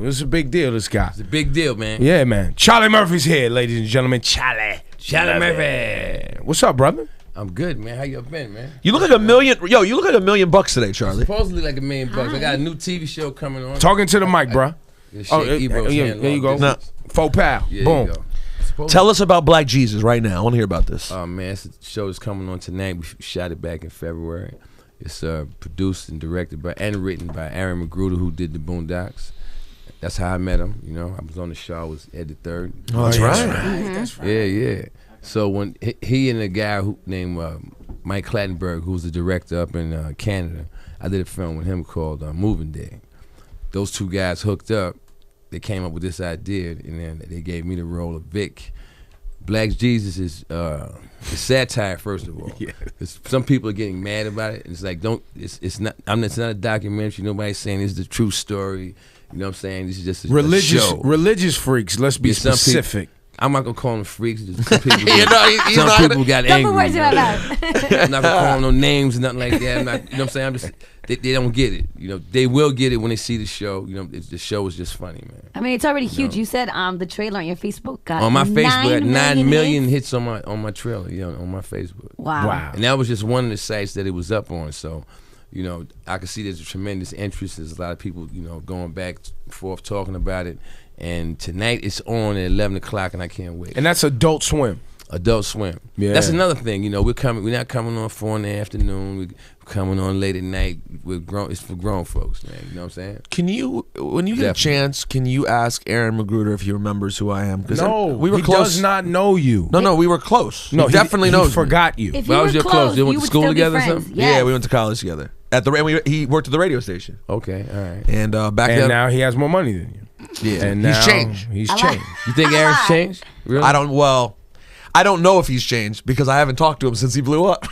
It's a big deal, this guy. It's a big deal, man. Yeah, man. Charlie Murphy's here, ladies and gentlemen. Charlie Murphy. What's up, brother? I'm good, man. How you been, man? You look like $1 million. Yo, you look like $1 million today, Charlie. Supposedly like $1 million. I got a new TV show coming on. Talking to the mic, bro. There you go. No. Faux pal. Yeah, Boom. you go. Tell us about Black Jesus right now. I want to hear about this. Oh, man, it's a show that's coming on tonight. We shot it back in February. It's produced and directed by and written by Aaron Magruder, who did the Boondocks. That's how I met him. You know, I was on the show. I was Ed the Third. Oh, that's right. That's right. Yeah. So when he and a guy named Mike Clattenburg, who was the director up in Canada, I did a film with him called Moving Day. Those two guys hooked up. They came up with this idea, and then they gave me the role of Vic. Black Jesus is satire, first of all. Yeah. Some people are getting mad about it, and it's like, it's not a documentary. Nobody's saying this is the true story. You know what I'm saying? This is just a show. Religious freaks. Let's be specific. I'm not gonna call them freaks. Some people, people got angry. Don't put words in my mouth. I'm not gonna call them no names and nothing like that. I'm not, you know what I'm saying? I'm just they don't get it. You know, they will get it when they see the show. You know, the show is just funny, man. I mean, it's already huge. You said the trailer on your Facebook got on my Facebook got 9 million hits. hits on my trailer. You know, on my Facebook. Wow. And that was just one of the sites that it was up on. So, you know, I can see there's a tremendous interest. There's a lot of people, you know, going back and forth talking about it. And tonight it's on at 11 o'clock, and I can't wait. And that's Adult Swim. Adult Swim. Yeah. That's another thing. You know, we're not coming on 4 in the afternoon. We're coming on late at night. It's for grown folks, man. You know what I'm saying? Can you, when you get a chance, can you ask Aaron Magruder if he remembers who I am? No, we were he close. does not know you. No, we were close. No, he definitely knows. He forgot you. If Why you was were you close, They went you to would school still be together or friends. something? Yes. Yeah, we went to college together. He worked at the radio station. Okay, all right. And back And then, now he has more money than you. yeah, And he's now changed. He's changed. You think Aaron's changed? Really? I don't know if he's changed because I haven't talked to him since he blew up.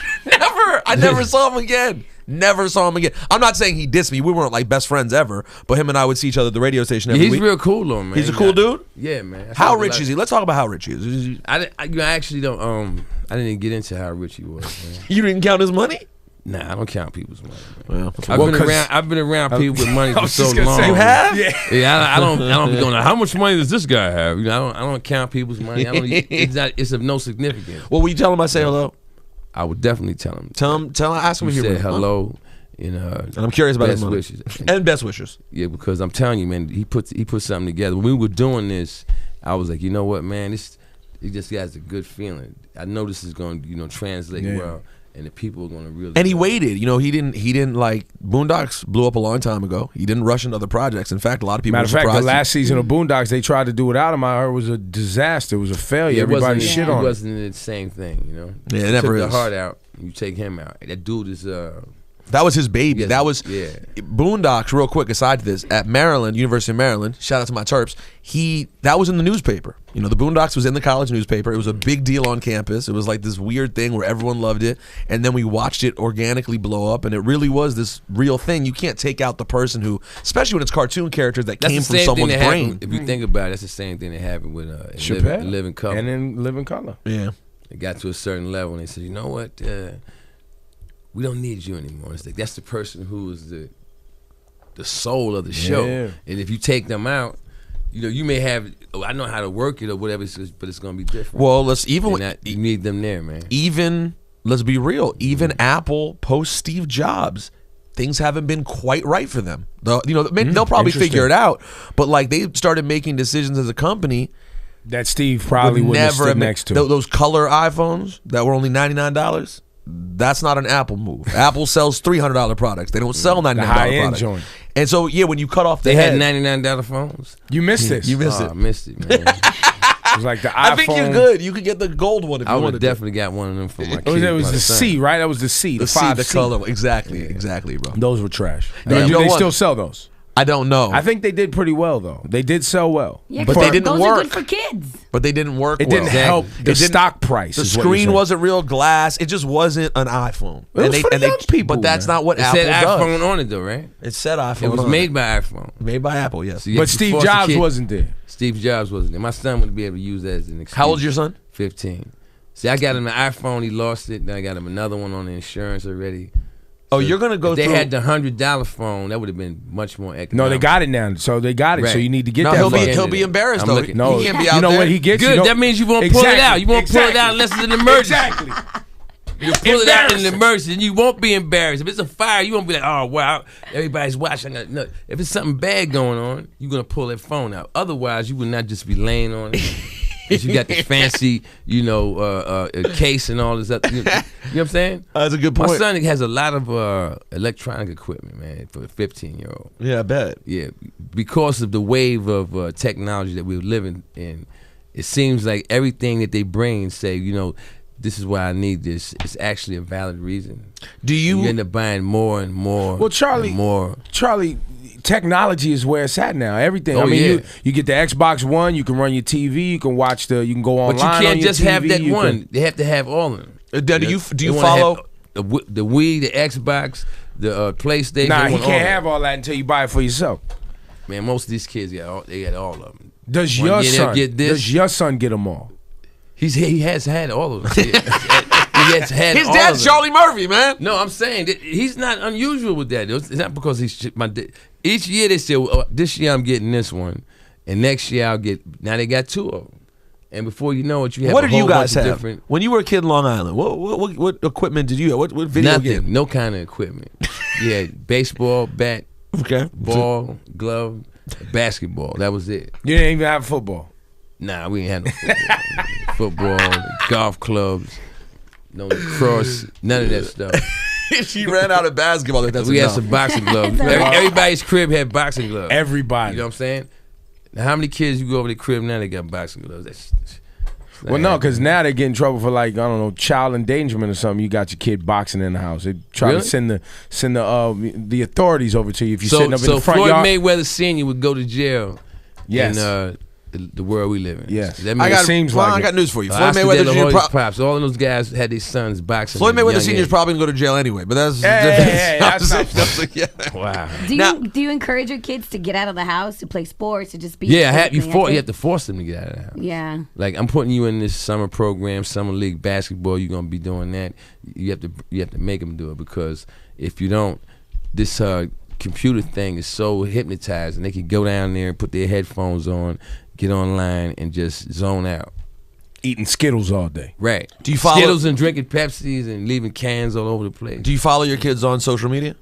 I never saw him again. Never saw him again. I'm not saying he dissed me. We weren't like best friends ever, but him and I would see each other at the radio station every He's week. real cool though, man. He's a cool dude? Yeah, man. How rich is he? Let's talk about how rich he is. I actually don't. I didn't get into how rich he was, man. You didn't count his money? Nah, I don't count people's money, man. Well, I've been around people with money for so just gonna long. say, you have? Yeah, I don't be going. How much money does this guy have? You know, I don't count people's money. It's of no significance. Well, will you tell him I say hello? I would definitely tell him. Ask him if You he said remembers. hello. You know, And I'm curious about his best money. wishes. And best wishes. Yeah, because I'm telling you, man, he put something together. When we were doing this, I was like, you know what, man, it just has a good feeling. I know this is going to, translate well, and the people are going to really. And he waited. You know, he didn't like Boondocks blew up a long time ago. He didn't rush into other projects. In fact, a lot of people Matter were of fact, surprised. the last season of Boondocks, they tried to do without him. I heard it was a disaster. It was a failure. Yeah, Everybody shit on it. It wasn't the same thing, you know. Yeah, it You never took is. the heart out. You take him out. That dude is. That was his baby. Yes, That was yeah. Boondocks. Real quick, aside to this, at Maryland, University of Maryland. Shout out to my Terps. That was in the newspaper. You know, the Boondocks was in the college newspaper. It was a big deal on campus. It was like this weird thing where everyone loved it, and then we watched it organically blow up, and it really was this real thing. You can't take out the person who, especially when it's cartoon characters that came from someone's brain. If you think about it, that's the same thing that happened with Chappelle. Living Color. And in Living Color. Yeah. It got to a certain level, and they said, you know what? We don't need you anymore. It's like that's the person who is the soul of the show. Yeah. And if you take them out, you may have. Oh, I know how to work it or whatever, but it's gonna be different. Well, You need them there, man. Let's be real. Even Apple post Steve Jobs, things haven't been quite right for them. They'll probably figure it out, but like they started making decisions as a company that Steve probably wouldn't have stood next to. Those color iPhones that were only $99. That's not an Apple move. Apple sells $300 products. They don't sell $99 high-end products. joint. And so, yeah, when you cut off the They head, had $99 phones. You missed this. You missed Oh, it. I missed it, man. It was like the iPhone. I think you're good. You could get the gold one if I you would wanted have to. definitely got one of them for my It kids. was the C, right? That was the C. The C, 5C. the color. Exactly, bro. Those were trash. Yeah. Do You know they what? still sell those? I don't know. I think they did pretty well, though. They did sell well. Yeah, But 'cause they didn't those work. are good for kids. But they didn't work It well. didn't help the It didn't- stock price. The is what you're screen saying. wasn't real glass. It just wasn't an iPhone. It was for the young people, But that's man. not what It Apple said does. iPhone on it though, right? It said iPhone. It was on made by iPhone. Made by Apple, yes. So you But have to Steve force the Jobs kid- wasn't there. Steve Jobs wasn't there. My son would be able to use that as an excuse. How old's your son? 15. See, I got him an iPhone. He lost it. Then I got him another one on the insurance already. Oh, you're gonna go If they through. had the $100 phone, that would have been much more economical. No, they got it now. So they got it. So Right. you need to get no, that. he'll phone. be embarrassed I'm though. looking- No, he can't be you out know there. what he gets? Good. You know, That means you won't pull it out. You won't pull it out unless it's an emergency. Exactly. You pull it out in an emergency, and you won't be embarrassed. If it's a fire, you won't be like, oh wow, everybody's watching. No, if it's something bad going on, you're gonna pull that phone out. Otherwise, you would not just be laying on it. Because you got the fancy, case and all this other. You know what I'm saying? That's a good My point. son has a lot of electronic equipment, man, for a 15-year-old. Yeah, I bet. Yeah, because of the wave of technology that we're living in, it seems like everything that they bring and say, this is why I need this. It's actually a valid reason. Do You end up buying more and more. Well, Charlie, and more. Charlie, technology is where it's at now. Everything. Oh, I mean, yeah. you get the Xbox One. You can run your TV. You can watch you can go online. But you can't on your just TV, have that you one. can- They have to have all of them. Do you They wanna follow? have the Wii, the Xbox, the PlayStation? Nah, they he want can't all of have all that until you buy it for yourself. them. Man, most of these kids got all of them. Does One your year they'll son? get this. Does your son get them all? He has had all of them. He has had His all dad's of them. Charlie Murphy, man. No, I'm saying that he's not unusual with that. It's not because he's my dad. Each year they say, this year I'm getting this one, and next year I'll get. Now they got two of them, and before you know it, you have. What a did you whole guys bunch of have different. when you were a kid in Long Island? What equipment did you have? What video Nothing, game? no kind of equipment. You had baseball, bat, Okay, ball, glove, basketball. That was it. You didn't even have football. Nah, we ain't had no football, golf clubs, no lacrosse, none of that stuff. she ran out of basketball. That's We had enough. some boxing gloves. Everybody's crib had boxing gloves. Everybody. You know what I'm saying? Now, how many kids you go over the crib now? They got boxing gloves. That's Well, no, because now they get in trouble for child endangerment or something. You got your kid boxing in the house. They try Really? to send the authorities over to you if you're so sitting up in the front Floyd yard. Mayweather Sr. would go to jail. Yes. In the world we live in. Yes. That I means got, seems well, like I it. got news for you. Floyd Oscar Mayweather De La Jr. Hoya's pops. All of those guys had their sons boxing. Floyd at a Mayweather young Sr. is age. probably gonna go to jail anyway. But that's Hey, that's not- Wow. Do you encourage your kids to get out of the house, to play sports, to just be? Yeah, you physically have to force them to get out of the house. Yeah. Like I'm putting you in this summer program, summer league basketball. You're gonna be doing that. You have to make them do it because if you don't, this computer thing is so hypnotized, and they can go down there and put their headphones on, get online, and just zone out. Eating Skittles all day. Right. Do you follow- Skittles and drinking Pepsis and leaving cans all over the place? Do you follow your kids on social media?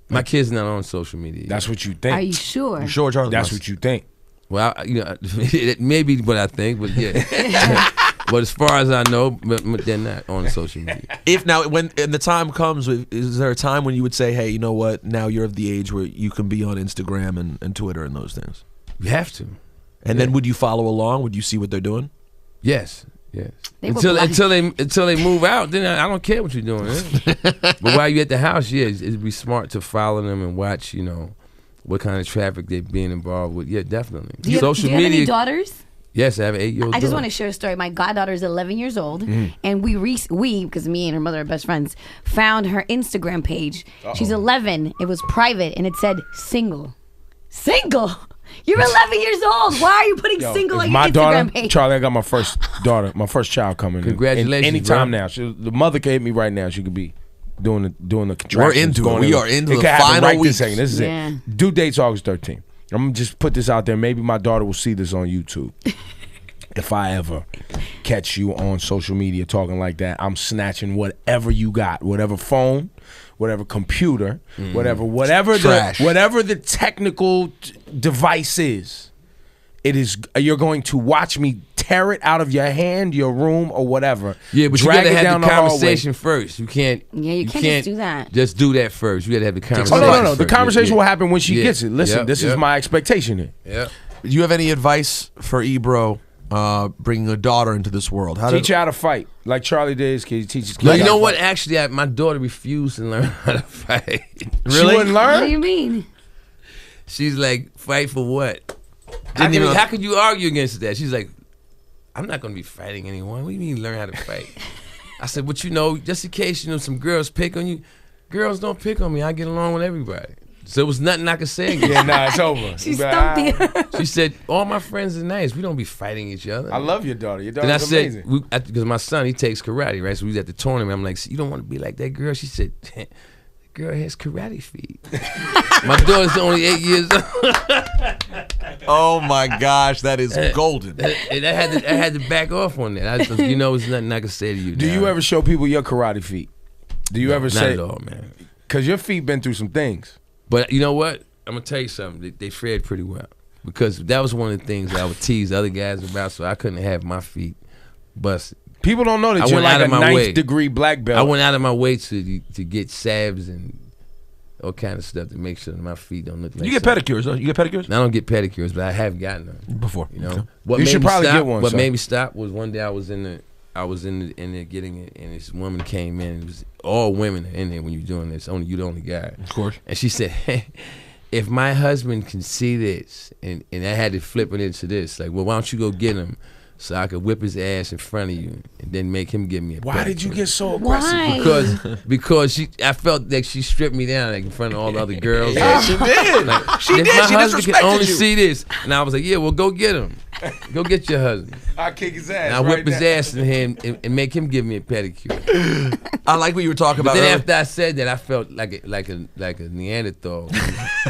My kid's not on social media. That's what you think. Are you sure? You sure, Charlie? That's what you think. Well, it may be what I think, but yeah. But as far as I know, but they're not on social media. If now, when the time comes, is there a time when you would say, "Hey, you know what? Now you're of the age where you can be on Instagram and Twitter and those things." You have to. And then would you follow along? Would you see what they're doing? Yes. Yes. They were Until they move out, then I don't care what you're doing. But while you're at the house, yeah, it'd be smart to follow them and watch, what kind of traffic they're being involved with. Yeah, definitely. Do you Social have media. any daughters? Yes, I have an 8-year-old. I just daughter. want to share a story. My goddaughter is 11 years old, Mm-hmm. and we, because me and her mother are best friends, found her Instagram page. She's 11. It was private, and it said single. Single? You're 11 years old. Why are you putting single If on my your Instagram daughter, page? Charlie, I got my first daughter, my first child coming. Congratulations, Anytime bro. now. The mother can hit me right now. She could be doing the contractions. into it. going We in. are into It the could happen final right weeks. this second. This is Yeah. it. Due date's August 13th. I'm gonna just put this out there. Maybe my daughter will see this on YouTube. If I ever catch you on social media talking like that, I'm snatching whatever you got, whatever phone, whatever computer, whatever Trash. the technical device is. It is. You're going to watch me tear it out of your hand, your room, or whatever. Yeah, but you drag gotta it have down the hallway. conversation first. You can't. Yeah, you can't just do that. Just do that first. You gotta have the Oh conversation. no! The first. conversation Yeah. will happen when she Yeah. gets it. Listen, Yep, this is yep. my expectation here. Yeah. Do you have any advice for Ebro bringing a daughter into this world? How Teach her how to fight, like Charlie did his kids. Teach his kids. No, you how know to what? fight. Actually, my daughter refused to learn how to fight. She wouldn't What do learn. you mean? She's like, fight for what? Didn't even- How could you argue against that? She's like, I'm not going to be fighting anyone. What do you mean learn how to fight? I said, but just in case, some girls pick on you. Girls don't pick on me. I get along with everybody. So it was nothing I could say against Yeah, nah, it's over. She But, stumped you. She said, all my friends are nice. We don't be fighting each other. I love your daughter. Your Then I daughter's said, amazing. because my son, he takes karate, right? So we was at the tournament. I'm like, you don't want to be like that girl? She said, girl has karate feet. My daughter's only 8 years old. Oh my gosh, that is golden. And I had to back off on that. You know, there's nothing I can say to you. Do you ever show people your karate feet? Do you ever say? Not at all, man. Because your feet been through some things. But you know what? I'm gonna tell you something. They fared pretty well, because that was one of the things that I would tease other guys about. So I couldn't have my feet busted. People don't know that I you're went like out a of my ninth way. degree black belt. I went out of my way to get salves and all kind of stuff to make sure that my feet don't look like. You get something. pedicures, though. You get pedicures I don't get pedicures, but I have gotten them before. You know, Okay. what You made should me probably stop, get one, What son. made me stop was one day I was in there getting it, and this woman came in. It was all women in there when you're doing this. Only you, the only guy. Of course. And she said, hey, if my husband can see this, and I had to flip it into this, like, well, why don't you go get him so I could whip his ass in front of you and then make him give me a Why did you pedicure? get so aggressive? Why? Because I felt like she stripped me down like in front of all the other girls. Yeah, she did. Like, She if did. my She husband can disrespected only you. see this, and I was like, yeah, well, go get him. Go get your husband. I kick his ass. And I whip his ass in him and make him give me a pedicure. I like what you were talking But about. then earlier. after I said that, I felt like a Neanderthal.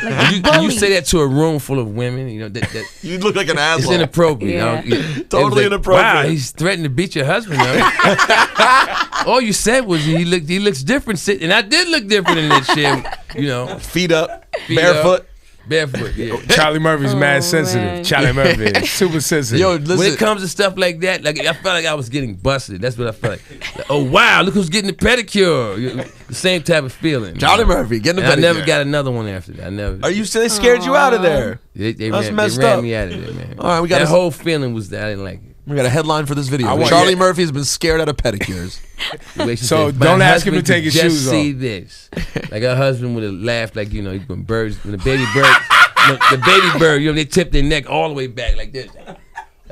Like When you say that to a room full of women, you know that You look like an it's asshole. inappropriate. Yeah. You know? It was Totally inappropriate. Wow, he's threatening to beat your husband up. All you said was he looks different, and I did look different in that shit. You know, Feet up, feet barefoot. up, barefoot. Yeah. Charlie Murphy's mad sensitive. man. Charlie Murphy is super sensitive. Yo, When listen. it comes to stuff like that, like I felt like I was getting busted. That's what I felt like. Oh wow, look who's getting the pedicure. The same type of feeling. Charlie Murphy getting a And I never pedicure. got another one after that. I never. Are you still? They scared you out of there. They That's ran, messed they ran up. me out of there, man. All right, we got that a- whole feeling was that I didn't like it. We got a headline for this video. I want- Charlie yeah. Murphy has been scared out of pedicures. The way she So said, "My don't ask him to husband take his could just shoes off." see this. Like her husband would have laughed, like, you know, when the baby bird, the baby bird, you know, they tip their neck all the way back like this,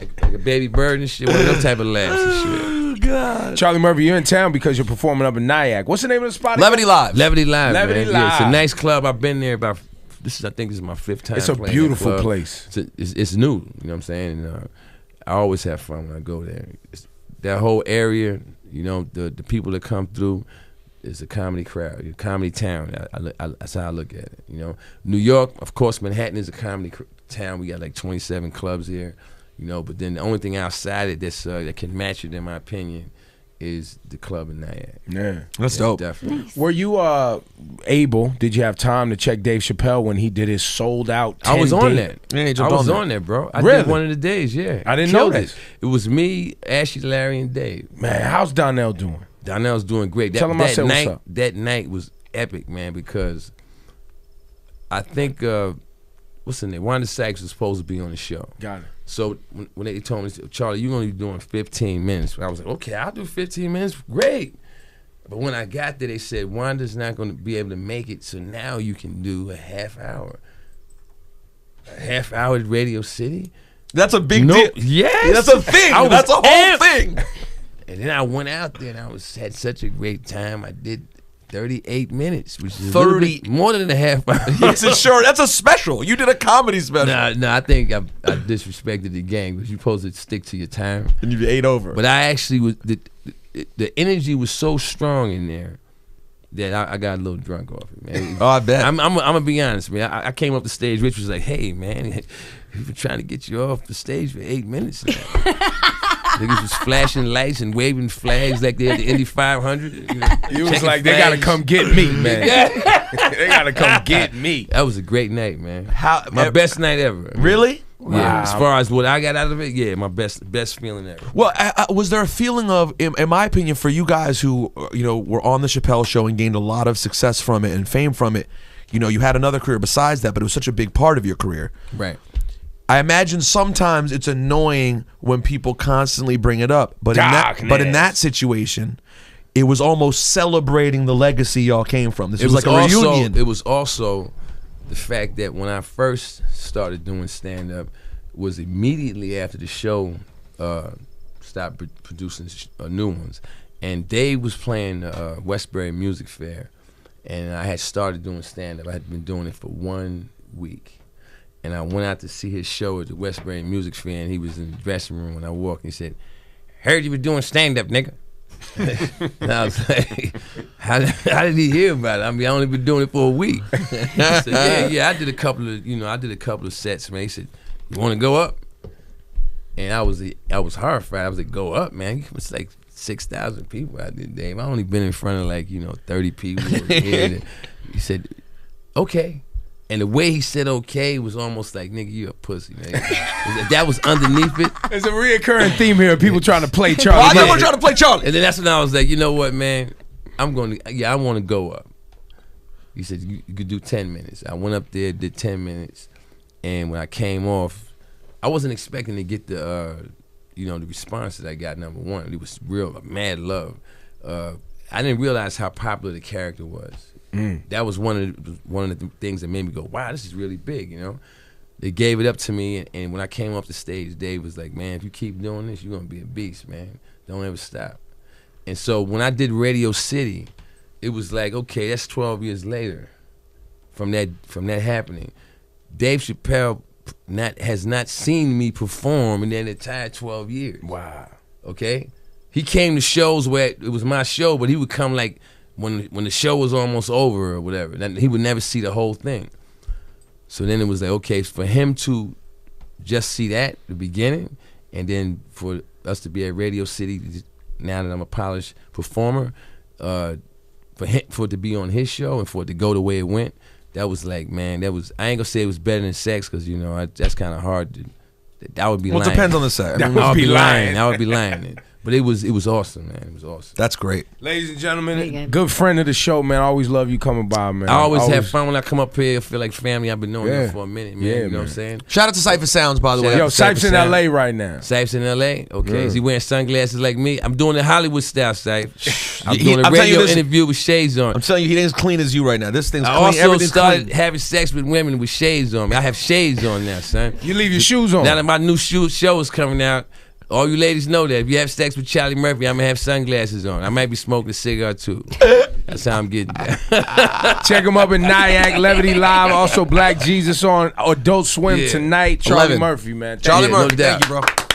like a baby bird and shit. One of those type of laughs and shit. Oh God. Charlie Murphy, you're in town because you're performing up in Nyack. What's the name of the spot? Levity Live. Levity Live, Levity man. Yeah, it's a Live. nice club. I've been there about. I think this is my 5th time. It's a playing beautiful that club. place. It's new. You know what I'm saying? And, I always have fun when I go there. That whole area, you know, the people that come through is a comedy crowd, a comedy town. That's how I look at it. You know, New York, of course, Manhattan is a comedy town. We got like 27 clubs here. You know, but then the only thing outside it that can match it, in my opinion, is the club in Nyack. Yeah. That's dope. Definitely. Were you able? Did you have time to check Dave Chappelle when he did his sold out? I was 10 on day? that. Yeah, he I jumped was on on that, bro. I Really? did one of the days, yeah. I didn't Killed know it. this. It was me, Ashley, Larry, and Dave. Man, how's Donnell doing? Donnell's doing great. Tell him I said what's up. That night was epic, man, because I think what's her name? Wanda Sykes was supposed to be on the show. Got it. So when they told me, Charlie, you're gonna be doing 15 minutes. I was like, okay, I'll do 15 minutes. Great. But when I got there, they said Wanda's not gonna be able to make it, so now you can do a half hour. A half hour at Radio City? That's a big No, deal. yes. That's a thing. I was That's a whole amped. thing. And then I went out there and had such a great time. I did 38 minutes, which is 30 more than a half hour. It's a short. That's a special. You did a comedy special. Nah, I think I disrespected the game because you're supposed to stick to your time. And you ate over. But I actually was the energy was so strong in there that I got a little drunk off it, man. Oh, I bet. I'm gonna be honest, man. I came up the stage. Rich was like, "Hey, man, we've been trying to get you off the stage for 8 minutes now." Niggas was flashing lights and waving flags like they're at the Indy 500. You know, You was checking like, they gotta flags. come get me, man. They gotta come get me. That was a great night, man. How- My best night ever. Really? Yeah. Wow. As far as what I got out of it, yeah, my best feeling ever. Well, was there a feeling of, in my opinion, for you guys who were on the Chappelle Show and gained a lot of success from it and fame from it? You know, you had another career besides that, but it was such a big part of your career. Right. I imagine sometimes it's annoying when people constantly bring it up, but in that situation, it was almost celebrating the legacy y'all came from. This was like a reunion. It was also the fact that when I first started doing stand-up was immediately after the show stopped producing new ones. And Dave was playing Westbury Music Fair, and I had started doing stand-up. I had been doing it for 1 week. And I went out to see his show at the Westbury Music Fair, and he was in the dressing room when I walked, and he said, "Heard you were doing stand-up, nigga." And I was like, how did he hear about it? I mean, I only been doing it for a week. I said, yeah, I did a couple of sets, man. He said, you want to go up? And I was horrified. I was like, go up, man. It's like 6,000 people out there, Dave. I only been in front of like 30 people. He said, okay. And the way he said okay was almost like, nigga, you a pussy, man. That was underneath it. There's a reoccurring theme here of people trying to play Charlie. Why everyone trying to play Charlie? And then that's when I was like, you know what, man? I want to go up. He said, you could do 10 minutes. I went up there, did 10 minutes. And when I came off, I wasn't expecting to get the response that I got, number one. It was real, mad love. I didn't realize how popular the character was. That was one of the things that made me go, wow, this is really big, you know? They gave it up to me, and when I came off the stage, Dave was like, man, if you keep doing this, you're going to be a beast, man. Don't ever stop. And so when I did Radio City, it was like, okay, that's 12 years later from that happening. Dave Chappelle has not seen me perform in that entire 12 years. Wow. Okay? He came to shows where it was my show, but he would come like when the show was almost over or whatever. He would never see the whole thing. So then it was like, okay, for him to just see that, the beginning, and then for us to be at Radio City, now that I'm a polished performer, for it to be on his show and for it to go the way it went, that was like, man, I ain't gonna say it was better than sex, because that's kind of hard. That would be lying. Well, it depends on the set. That would be lying. I would be lying. But it was awesome, man. It was awesome. That's great. Ladies and gentlemen, good friend of the show, man. I always love you coming by, man. I always have fun when I come up here. I feel like family. I've been knowing them for a minute, man. Yeah, you know man. what I'm saying? Shout out to Cypher Sounds, by the way. Yo, Sipes in LA right now. Sipes in LA? Okay. Is he wearing sunglasses like me? I'm doing the Hollywood style, Sipes. I'm He- doing a I'm telling you radio this- interview with shades on. I'm telling you, he ain't as clean as you right now. This thing's I clean. also Everything's started clean. having sex with women with shades on. I have shades on now, son. You leave your shoes on. Now that my new show is coming out, all you ladies know that if you have sex with Charlie Murphy, I'm gonna have sunglasses on. I might be smoking a cigar too. That's how I'm getting there. Check him up at Nyack, Levity Live. Also, Black Jesus on Adult Swim Yeah. tonight. Charlie 11. Murphy, man. Charlie Yeah, no Murphy, thank doubt. you, bro.